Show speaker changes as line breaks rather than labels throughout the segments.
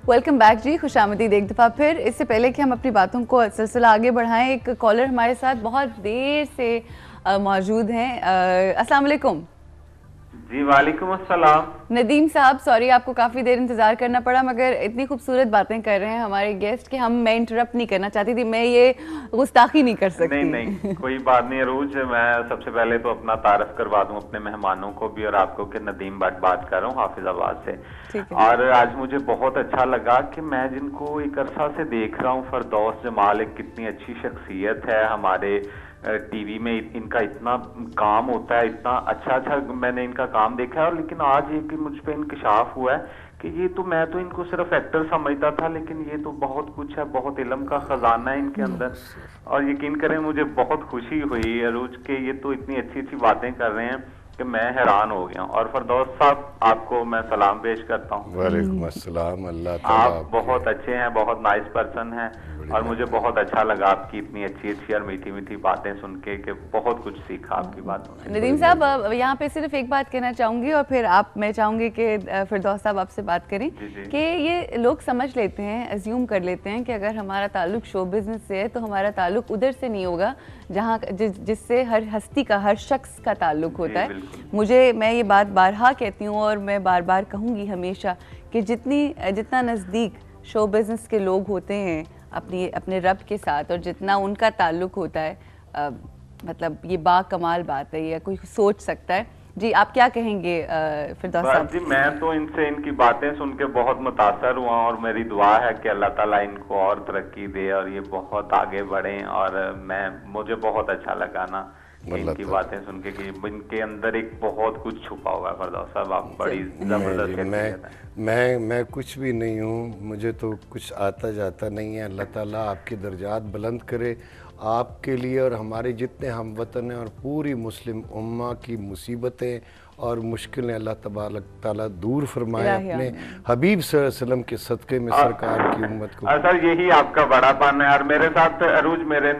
Welcome back جی، خوش آمدید ایک دفعہ پھر۔ اس سے پہلے کہ ہم اپنی باتوں کو سلسلہ آگے بڑھائیں، ایک کالر ہمارے ساتھ بہت دیر سے موجود ہیں۔ السلام علیکم۔
جی وعلیکم السلام۔
ندیم صاحب، سوری آپ کو کافی دیر انتظار کرنا پڑا، مگر اتنی خوبصورت باتیں کر رہے ہیں ہمارے گیسٹ کہ میں انٹرپٹ نہیں کرنا چاہتی تھی، میں یہ گستاخی نہیں کر سکتی۔
نہیں کوئی بات نہیں عروج، میں سب سے پہلے تو اپنا تعارف کروا دوں اپنے مہمانوں کو بھی اور آپ کو کہ ندیم بٹ بات کر رہا ہوں حافظ آباد سے۔ اور آج مجھے بہت اچھا لگا کہ میں جن کو ایک عرصہ سے دیکھ رہا ہوں، فردوس جمال ایک کتنی اچھی شخصیت ہے، ہمارے ٹی وی میں ان کا اتنا کام ہوتا ہے، اتنا اچھا میں نے ان کا کام دیکھا ہے، اور لیکن آج ایک مجھ پہ انکشاف ہوا ہے کہ یہ تو میں تو ان کو صرف ایکٹر سمجھتا تھا، لیکن یہ تو بہت کچھ ہے، بہت علم کا خزانہ ہے ان کے اندر۔ اور یقین کریں مجھے بہت خوشی ہوئی عروج کہ یہ تو اتنی اچھی اچھی باتیں کر رہے ہیں کہ میں حیران ہو گیا ہوں۔ اور فردوس صاحب آپ کو میں سلام پیش کرتا ہوں۔
وعلیکم السلام۔ اللہ تعالیٰ
آپ بہت اچھے ہیں، بہت نائس پرسن ہیں، اور مجھے بہت اچھا لگا آپ کی اتنی اچھی اچھی اور میٹھی میٹھی باتیں سن کے کہ بہت کچھ سیکھا آپ کی باتوں سے۔
ندیم صاحب، یہاں پہ صرف ایک بات کہنا چاہوں گی اور پھر میں چاہوں گی کہ فردوس صاحب آپ سے بات کریں کہ یہ لوگ سمجھ لیتے ہیں، ایزیوم کر لیتے ہیں کہ اگر ہمارا تعلق شو بزنس سے ہے تو ہمارا تعلق ادھر سے نہیں ہوگا جہاں جس سے ہر ہستی کا، ہر شخص کا تعلق ہوتا ہے۔ میں یہ بات بارہا کہتی ہوں اور میں بار بار کہوں گی ہمیشہ کہ جتنا نزدیک شو بزنس کے لوگ ہوتے ہیں اپنے رب کے ساتھ اور جتنا ان کا تعلق ہوتا ہے، مطلب یہ با کمال بات ہے، یہ کوئی سوچ سکتا ہے۔ جی آپ کیا کہیں گے فردوس صاحب؟
جی میں تو ان سے ان کی باتیں سن کے بہت متاثر ہوا، اور میری دعا ہے کہ اللہ تعالیٰ ان کو اور ترقی دے اور یہ بہت آگے بڑھیں۔ اور مجھے بہت اچھا لگا نا ان کی باتیں سن کے کہ ان کے اندر ایک بہت کچھ چھپا ہوا ہے۔ فردوس صاحب آپ بڑی زبردست۔
میں کچھ بھی نہیں ہوں، مجھے تو کچھ آتا جاتا نہیں ہے۔ اللہ تعالیٰ آپ کے درجات بلند کرے، آپ کے لیے اور ہمارے جتنے ہم وطن ہیں اور پوری مسلم امہ کی مصیبتیں اور مشکلیں اللہ تبارک تعالیٰ دور فرمائے اپنے حبیب صلی اللہ علیہ وسلم کے صدقے میں سرکار کی امت کو۔
سر یہی آپ کا بڑا پن ہے، اور میرے ساتھ عروج میرے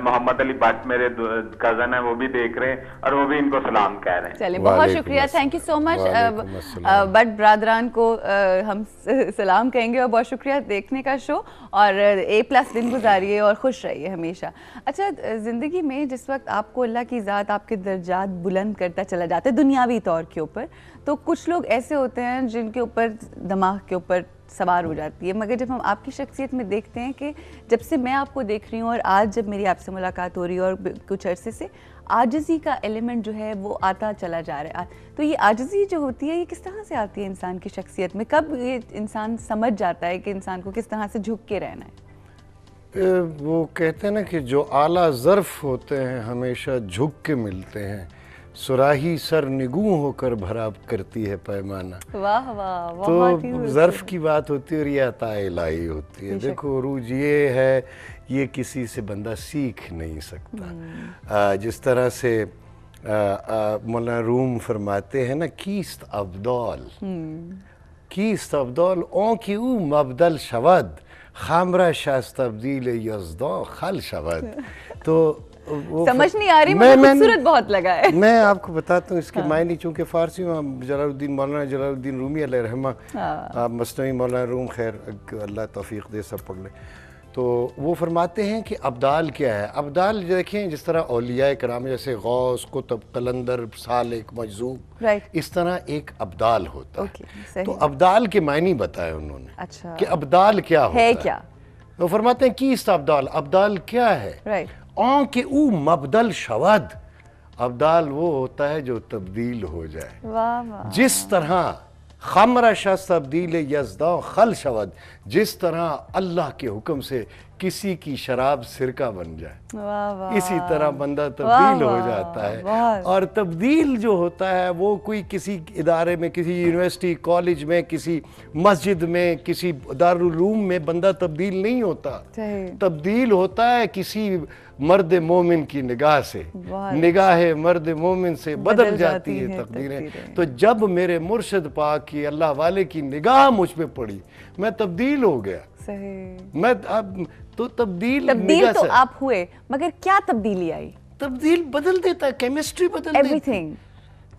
محمد علی بٹ میرے کزن ہیں، وہ بھی دیکھ رہے ہیں اور وہ بھی ان کو سلام کہہ رہے ہیں۔
چلیں بہت شکریہ، thank you so much. But برادران کو ہم سلام کہیں گے اور بہت شکریہ دیکھنے کا شو، اور A+ دن گزاریے اور خوش رہیے ہمیشہ۔ اچھا، زندگی میں جس وقت آپ کو اللہ کی ذات آپ کے درجات بلند کرتا چلا جاتا ہے دنیاوی طور کے اوپر، تو کچھ لوگ ایسے ہوتے ہیں جن کے اوپر دماغ کے اوپر سوار ہو جاتی ہے، مگر جب ہم آپ کی شخصیت میں دیکھتے ہیں کہ جب سے میں آپ کو دیکھ رہی ہوں اور آج جب میری آپ سے ملاقات ہو رہی ہے اور کچھ عرصے سے عاجزی کا ایلیمنٹ جو ہے وہ آتا چلا جا رہا ہے، تو یہ عاجزی جو ہوتی ہے یہ کس طرح سے آتی ہے انسان کی شخصیت میں؟ کب یہ انسان سمجھ جاتا ہے کہ انسان کو کس طرح سے جھک کے رہنا ہے؟
وہ کہتے ہیں نا کہ جو اعلیٰ ظرف ہوتے ہیں ہمیشہ جھک کے ملتے ہیں، صراحی سر نگوں ہو کر بھرا کرتی ہے پیمانہ۔
واہ واہ،
تو ظرف کی بات ہوتی ہے اور یہ عطا الہی ہوتی ہے۔ دیکھو عروج، یہ ہے، یہ کسی سے بندہ سیکھ نہیں سکتا۔ جس طرح سے مولانا روم فرماتے ہیں نا، کیست ابدال، کیست ابدال اون کی او مبدل شود، خامرہ شاست تبدیل یزدان خل شود۔ تو
سمجھ نہیں آ رہی، مجھے خوبصورت بہت لگا ہے۔
میں آپ کو بتاتا ہوں اس کے معنی، چونکہ فارسی میں جلال الدین مولانا جلال الدین رومی علیہ رحمہ، مثنوی مولانا روم، خیر اللہ توفیق دے سب پڑھ لیں، تو وہ فرماتے ہیں کہ ابدال کیا ہے۔ ابدال دیکھیں جس طرح اولیاء کرام جیسے غوث، قطب، قلندر، سالک، مجذوب، اس طرح ایک ابدال ہوتا ہے۔ تو ابدال کے معنی بتائے انہوں نے کہ ابدال کیا ہوتا ہے۔ وہ فرماتے ہیں کیست ابدال، ابدال کیا ہے؟ آن کے او مبدل شود، ابدال وہ ہوتا ہے جو تبدیل ہو جائے۔ جس طرح خمرہ شاست تبدیل یزدان خل شود، جس طرح اللہ کے حکم سے کسی کی شراب سرکہ بن جائے، اسی طرح بندہ تبدیل ہو جاتا ہے۔ اور تبدیل جو ہوتا ہے وہ کوئی کسی ادارے میں، کسی یونیورسٹی، کالج میں، کسی مسجد میں، کسی دارالعلوم میں بندہ تبدیل نہیں ہوتا۔ تبدیل ہوتا ہے کسی مرد مومن کی نگاہ سے، نگاہ مرد مومن سے بدل جاتی ہے تقدیریں۔ تو جب میرے مرشد پاک کی، اللہ والے کی نگاہ مجھ پہ پڑی، میں تبدیل ہو گیا۔ میں اب تو تبدیل
تو آپ ہوئے، مگر کیا تبدیلی آئی؟
تبدیل بدل دیتا ہے، کیمسٹری بدل دیتا ہے،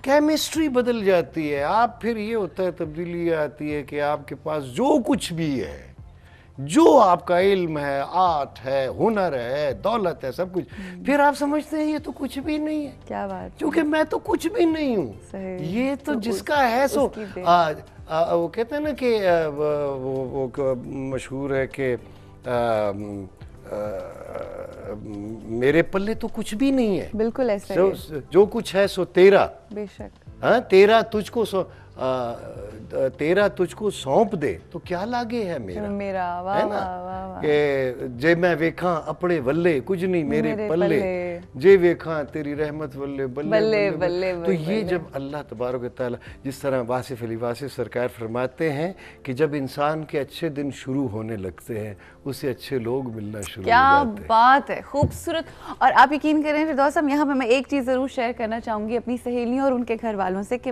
केमिस्ट्री बदल जाती है। आप फिर ये होता है, तब्दीली आती है कि आपके पास जो कुछ भी है, जो आपका इल्म है, आर्ट है, हुनर है, दौलत है, सब कुछ, फिर आप समझते हैं ये तो कुछ भी नहीं है।
क्या बात,
क्योंकि मैं तो कुछ भी नहीं हूँ, ये तो जिसका है सो वो कहते हैं ना कि वो मशहूर है कि मेरे पल्ले तो कुछ भी नहीं है।
बिल्कुल ऐसा
है। जो कुछ है सो तेरा,
बेशक।
हाँ, तेरा तुझको सौंप दे तो क्या लागे है मेरा,
वाह,
है ना,
वाह,
कि जे मैं वेखा अपने वल्ले कुछ नहीं मेरे पल्ले, जे वेखा तेरी रहमत वल्ले बल्ले बल्ले, बल्ले, बल्ले। तो ये जब अल्लाह तबारक व तआला, जिस तरह वासिफ अली वासिफ सरकार फरमाते हैं कि जब इंसान के अच्छे दिन शुरू होने लगते हैं उसे अच्छे लोग मिलना शुरू हो जाते हैं।
क्या बात है, खूबसूरत। और आप यकीन करें फिरदौस साहब, यहाँ पे मैं एक चीज़ ज़रूर शेयर करना चाहूँगी अपनी सहेलियों और उनके घर वालों से कि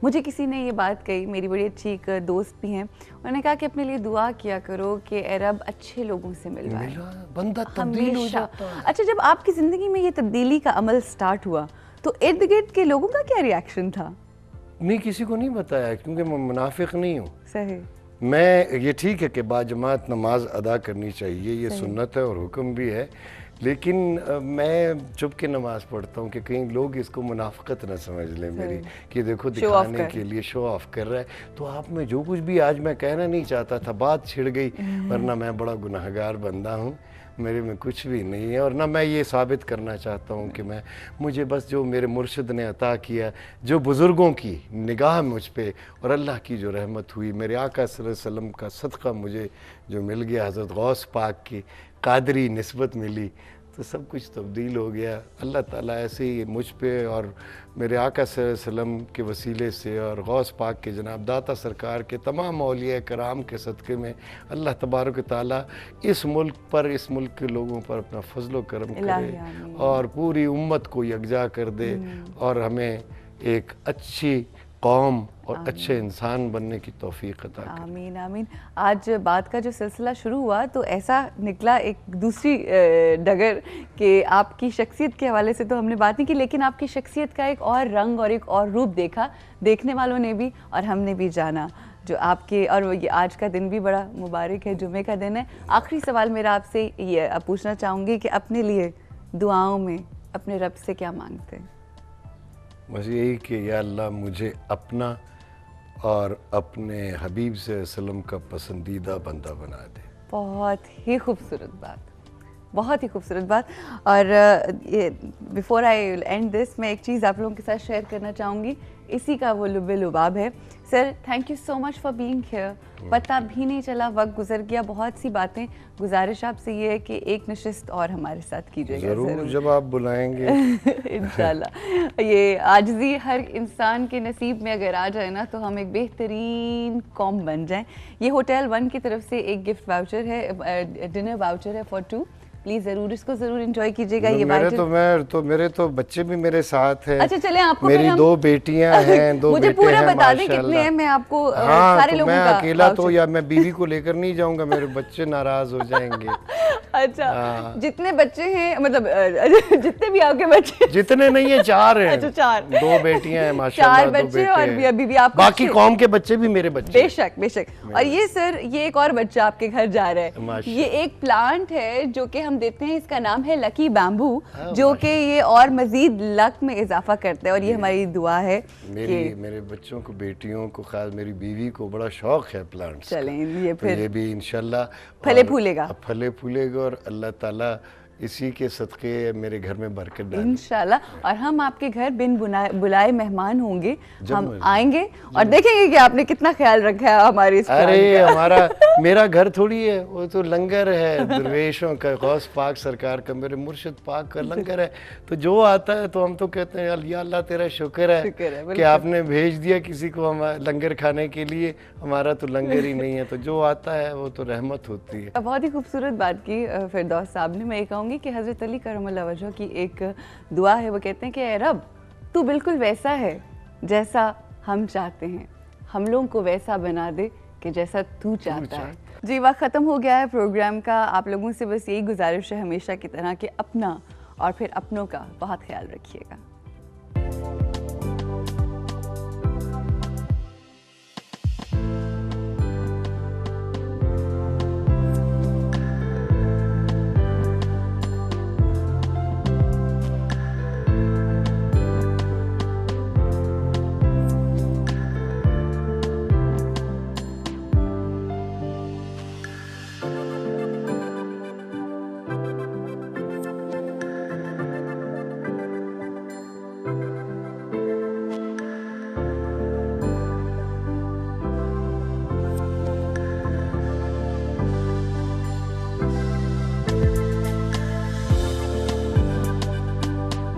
मुझे किसी ने ये बात कही, मेरी बड़ी अच्छी एक दोस्त भी हैं, उन्होंने कहा कि अपने लिए दुआ किया करो कि ए रब अच्छे लोगों से मिलवाए,
बंदा तब्दील हो जाता है।
अच्छा, जब आपकी ज़िंदगी में ये तब्दीली का अमल स्टार्ट हुआ तो इर्द गिर्द के लोगों का क्या रिएक्शन था?
नहीं, किसी को नहीं बताया, क्योंकि मैं मुनाफिक नहीं हूँ।
सही।
मैं, ये ठीक है कि बाजमात नमाज अदा करनी चाहिए, ये सुन्नत है और हुक्म भी है, लेकिन मैं चुप के नमाज पढ़ता हूँ कि कहीं लोग इसको मुनाफिकत न समझ लें मेरी, कि देखो दिखाने के लिए शो ऑफ कर रहा है। तो आप में जो कुछ भी आज मैं कहना नहीं चाहता था, बात छिड़ गई, वरना मैं बड़ा गुनाहगार बंदा हूँ, मेरे में कुछ भी नहीं है। और ना मैं ये साबित करना चाहता हूँ कि मुझे बस जो मेरे मुर्शिद ने अता किया, जो बुज़ुर्गों की निगाह मुझ पे और अल्लाह की जो रहमत हुई, मेरे आका सल्लल्लाहु अलैहि वसल्लम का सदका मुझे जो मिल गया, हज़रत गौस पाक की कादरी निस्बत मिली, तो सब कुछ तब्दील हो गया। अल्लाह ताला ऐसे ही मुझ पे और मेरे आका सल्लल्लाहु अलैहि वसल्लम के वसीले से और गौस पाक के जनाब दाता सरकार के तमाम औलिया कराम के सदक़े में अल्लाह तबारक ताला इस मुल्क पर, इस मुल्क के लोगों पर अपना फजल व करम करे और पूरी उम्मत को यकजा कर दे और हमें एक अच्छी कौम और अच्छे इंसान बनने की तौफीक अता करे।
आमीन आमीन। आज बात का जो सिलसिला शुरू हुआ तो ऐसा निकला एक दूसरी डगर कि आपकी शख्सियत के हवाले से तो हमने बात नहीं की, लेकिन आपकी शख्सियत का एक और रंग और एक और रूप देखा, देखने वालों ने भी और हमने भी जाना जो आपके, और ये आज का दिन भी बड़ा मुबारक है, जुमे का दिन है। आखिरी सवाल मेरा आपसे ये पूछना चाहूँगी कि अपने लिए दुआओं में अपने रब से क्या मांगते हैं?
बस यही कि या अल्लाह मुझे अपना और अपने हबीब से वसल्लम का पसंदीदा बंदा बना दे।
बहुत ही खूबसूरत बात, बहुत ही खूबसूरत बात। और बिफोर आई एंड दिस, मैं एक चीज़ आप लोगों के साथ शेयर करना चाहूँगी, इसी का वो लुब्बे लुबाब है। Sir, thank you so much for being here. पता भी नहीं चला, वक्त गुजर गया, बहुत सी बातें। गुजारिश आपसे ये है कि एक नशिस्त और हमारे साथ कीजिएगा
ज़रूर, जब आप बुलाएंगे
इंशाल्लाह। ये आजिज़ी हर इंसान के नसीब में अगर आ जाए ना तो हम एक बेहतरीन कौम बन जाएं। ये होटल वन की तरफ से एक गिफ्ट वाउचर है, डिनर वाउचर है फॉर 2। प्लीज ज़रूर इसको ज़रूर एंजॉय कीजिएगा। ये
मेरे तो बच्चे भी मेरे साथ हैं।
अच्छा चले, आपको
मेरी 2 बेटियां हैं, 2
मुझे
बेटे
पूरा
हैं,
बता दें कितने हैं, मैं आपको
हाँ,
सारे
तो
लोगों
मैं
का
अकेला तो, या मैं बीवी को लेकर नहीं जाऊंगा, मेरे बच्चे नाराज हो जाएंगे।
अच्छा, जितने बच्चे हैं, मतलब जितने भी आपके बच्चे,
जितने नहीं है 4 हैं।
अच्छा 4,
2 बेटियां हैं माशाल्लाह,
4 बच्चे और अभी भी आप,
बाकी कौम के बच्चे भी मेरे बच्चे।
बेशक बेशक। और ये सर, ये एक और बच्चा आपके घर जा रहा है। ये एक प्लांट है जो कि हम देते हैं, इसका नाम है लकी बैम्बू, जो कि ये और मजीद लक में इजाफा करता है। और ये हमारी दुआ है।
मेरे बच्चों को, बेटियों को, खास मेरी बीवी को बड़ा शौक है प्लांट्स।
चलें, ये फिर
ये भी इंशाल्लाह
फले फूलेगा,
फले फूलेगा और अल्लाह ताला इसी के सदक़े मेरे घर में बरकत डाले
इंशाल्लाह। और हम आपके घर बिन बुलाए मेहमान होंगे, हम आएंगे और देखेंगे कि आपने कितना ख्याल रखा है हमारे इस
अरे मेरा घर थोड़ी है, वो तो लंगर है दरवेशों का, गौस पाक सरकार का, मेरे मुर्शिद पाक का लंगर है। तो जो आता है तो हम तो कहते हैं या अल्लाह तेरा शुक्र है कि आपने भेज दिया किसी को हम लंगर खाने के लिए, हमारा तो लंगर ही नहीं है, तो जो आता है वो तो रहमत होती है।
बहुत ही खूबसूरत बात की फिरदौस साहब ने। मैं ये कहूँगी कि हज़रत अली करमल्लाहु वजह की एक दुआ है, वो कहते हैं कि ए रब, तू बिल्कुल वैसा है जैसा हम चाहते हैं, हम लोगों को वैसा बना दे कि जैसा तू चाहता है। जी, वक्त ख़त्म हो गया है प्रोग्राम का। आप लोगों से बस यही गुजारिश है हमेशा की तरह कि अपना और फिर अपनों का बहुत ख्याल रखिएगा।